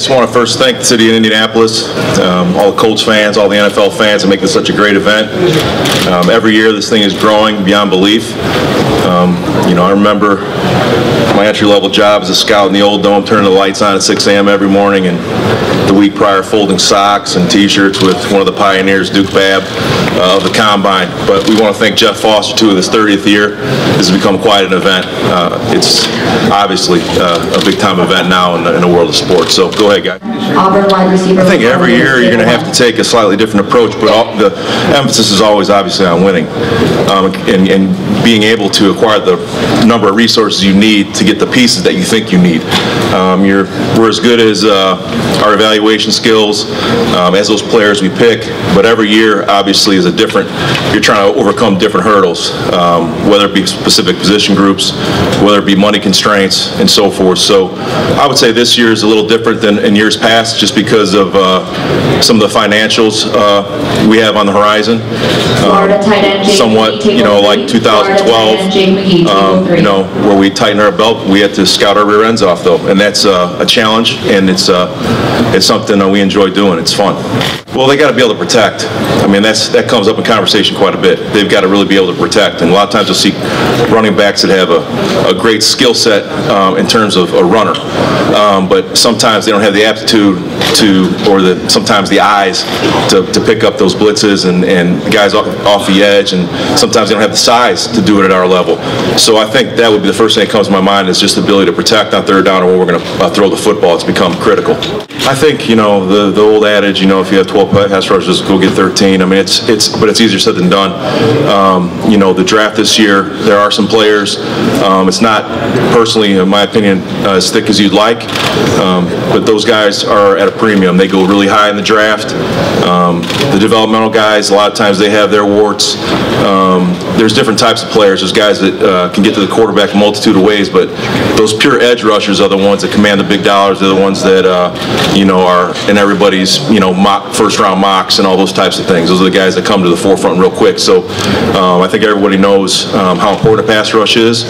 just want to first thank the city of Indianapolis, all the Colts fans, all the NFL fans that make this such a great event. Every year this thing is growing beyond belief. I remember my entry-level job as a scout in the old dome, turning the lights on at 6 a.m. every morning, and the week prior folding socks and T-shirts with one of the pioneers, Duke Babb, of the Combine. But we want to thank Jeff Foster, too, of his 30th year. This has become quite an event. It's obviously a big-time event now in the world of sports. So go ahead, guys. I think every year you're going to have to take a slightly different approach, but the emphasis is always obviously on winning and being able to acquire the number of resources you need to get the pieces that you think you need. We're as good as our evaluation skills as those players we pick, but every year obviously is you're trying to overcome different hurdles, whether it be specific position groups, whether it be money constraints, and so forth. So I would say this year is a little different than in years past just because of some of the financials we have on the horizon. Somewhat, like 2012, where we tighten our belt, we had to scout our rear ends off, though, and that's a challenge, and it's something that we enjoy doing. It's fun. Well, they got to be able to protect. I mean, that comes up in conversation quite a bit. They've got to really be able to protect, and a lot of times you'll see running backs that have a great skill set in terms of a runner, but sometimes they don't have the aptitude sometimes the eyes to pick up those blitzes and guys off the edge, and sometimes they don't have the size to do it at our level. So I think that would be the first thing that comes to my mind is just the ability to protect on third down or when we're going to throw the football. It's become critical. I think, the old adage, if you have 12 pass rushers, go get 13. I mean, but it's easier said than done. The draft this year, there are some players. It's not, personally, in my opinion, as thick as you'd like, but those guys are at a premium. They go really high in the draft. The developmental guys, a lot of times they have their warts. There's different types of players. There's guys that can get to the quarterback a multitude of ways, but those pure edge rushers are the ones that command the big dollars. They're the ones that are in everybody's first-round mocks and all those types of things. Those are the guys that come to the forefront real quick. So I think everybody knows how important a pass rush is.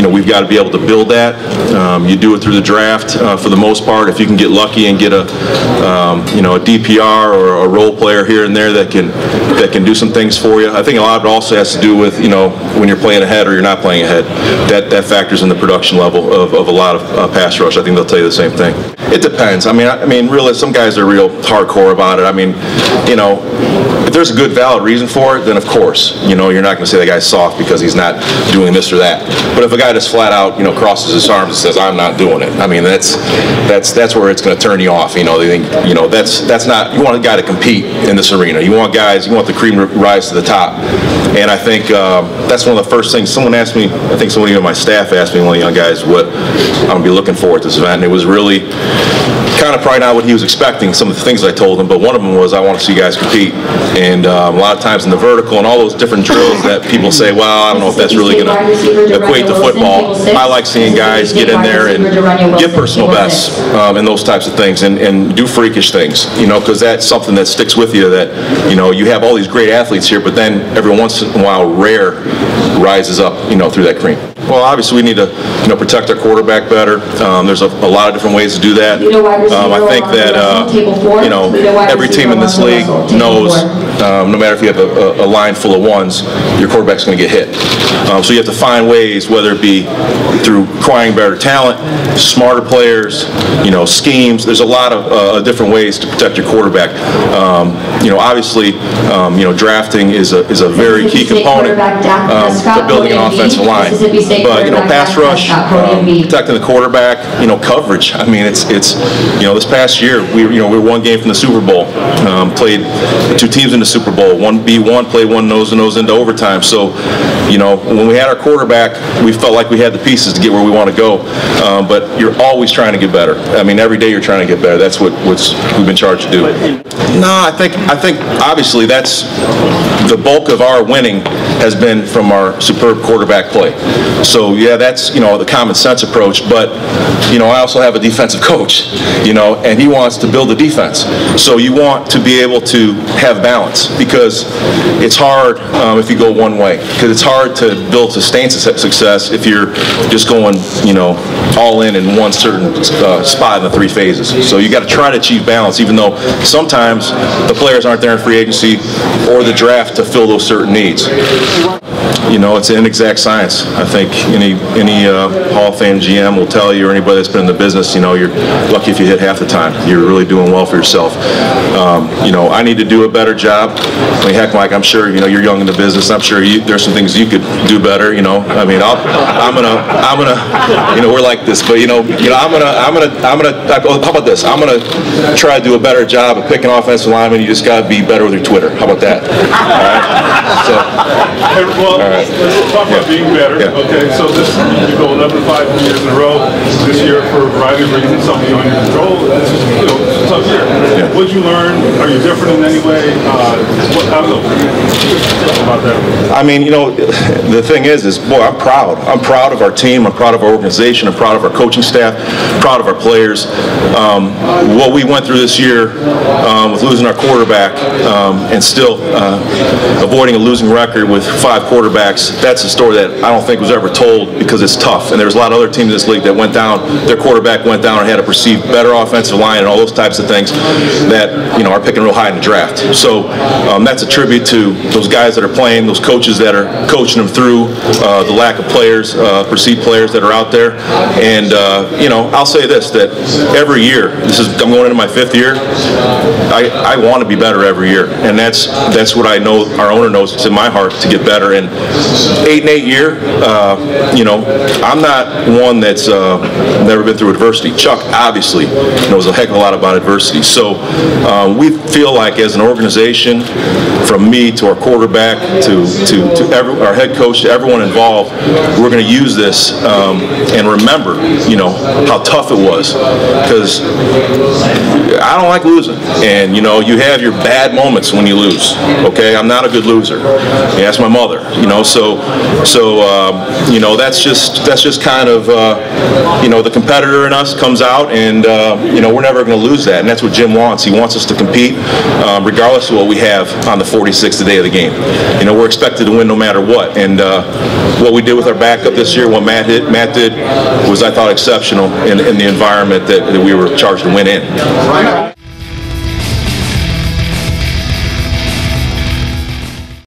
We've got to be able to build that. You do it through the draft for the most part. If you can get lucky and get a DPR or a role player here and there that can do some things for you. I think a lot of it also has to do with when you're playing ahead or you're not playing ahead. That factors in the production level of a lot of pass rush. I think they'll tell you the same thing. It depends. I mean, really, some guys are real hardcore about it. I mean, if there's a good valid reason for it, then of course, you're not going to say the guy's soft because he's not doing this or that. But if a guy just flat out, crosses his arms and says, "I'm not doing it," I mean, that's where it's going to turn you off. They think, that's not. You want a guy to compete in this arena. You want the cream to rise to the top. And I think that's one of the first things someone asked me. I think someone even my staff asked me, one of the young guys, what I'm going to be looking for at this event. And it was really kind of probably not what he was expecting, some of the things I told him, but one of them was I want to see you guys compete. And a lot of times in the vertical and all those different drills that people say, well, I don't know if that's really going to equate to football. I like seeing guys get in there and get personal bests and those types of things and do freakish things, because that's something that sticks with you that, you have all these great athletes here, but then every once in a while rare rises up, through that cream. Well, obviously we need to, protect our quarterback better. There's a lot of different ways to do that. I think that, every team in this league knows, no matter if you have a line full of ones, your quarterback's going to get hit. So you have to find ways, whether it be through acquiring better talent, smarter players, schemes. There's a lot of different ways to protect your quarterback. Obviously, drafting is a very key component to building an offensive line. But pass rush, protecting the quarterback, coverage. I mean, it's this past year we were one game from the Super Bowl. Played two teams in the Super Bowl. One played one nose-to-nose into overtime. So, when we had our quarterback, we felt like we had the pieces to get where we want to go. But you're always trying to get better. I mean, every day you're trying to get better. That's what we've been charged to do. No, I think obviously that's the bulk of our winning has been from our superb quarterback play. So yeah, that's the common sense approach. But I also have a defensive coach, and he wants to build a defense. So you want to be able to have balance. balance, because it's hard if you go one way, because it's hard to build sustained success if you're just going, all in one certain spot in the 3 phases. So you got to try to achieve balance, even though sometimes the players aren't there in free agency or the draft to fill those certain needs. It's an inexact science. I think any Hall of Fame GM will tell you, or anybody that's been in the business, you're lucky if you hit half the time. You're really doing well for yourself. I need to do a better job. I mean, heck, Mike, I'm sure you're young in the business. I'm sure there's some things you could do better. I mean, I'm gonna, we're like this, but how about this? I'm gonna try to do a better job of picking offensive linemen. You just gotta be better with your Twitter. How about that? All right. So. Well, let's talk about being better. Yeah. Okay, so you go 11-5 years in a row. This year, for a variety of reasons, some beyond your control. This is a tough year. Yeah. What did you learn? Are you different in any way? I don't know about that. I mean, the thing is boy, I'm proud. I'm proud of our team. I'm proud of our organization. I'm proud of our coaching staff. I'm proud of our players. What we went through this year with losing our quarterback and still avoiding a losing record with 5 quarterbacks, that's a story that I don't think was ever told, because it's tough. And there's a lot of other teams in this league that went down, their quarterback went down and had a perceived better offensive line and all those types of things that are picking real high in the draft. So that's a tribute to those guys that are playing, those coaches that are coaching them through the lack of players, perceived players that are out there. And I'll say this, that every year, I'm going into my 5th year, I want to be better every year, and that's what I know our owner knows. It's in my heart to get better. And 8-8 year, I'm not one that's never been through adversity. Chuck obviously knows a heck of a lot about adversity. So we feel like, as an organization, from me to our quarterback to our head coach, to everyone involved, we're going to use this and remember, how tough it was, because I don't like losing, and you have your bad moments when you lose. Okay, I'm not a good loser. That's my mother. So that's just kind of the competitor in us comes out, and we're never going to lose that, and that's what Jim wants. He wants us to compete regardless of what we have on the 46th day of the game. We're expected to win no matter what, and what we did with our backup this year, what Matt did, was, I thought, exceptional in the environment that we were charged to win in.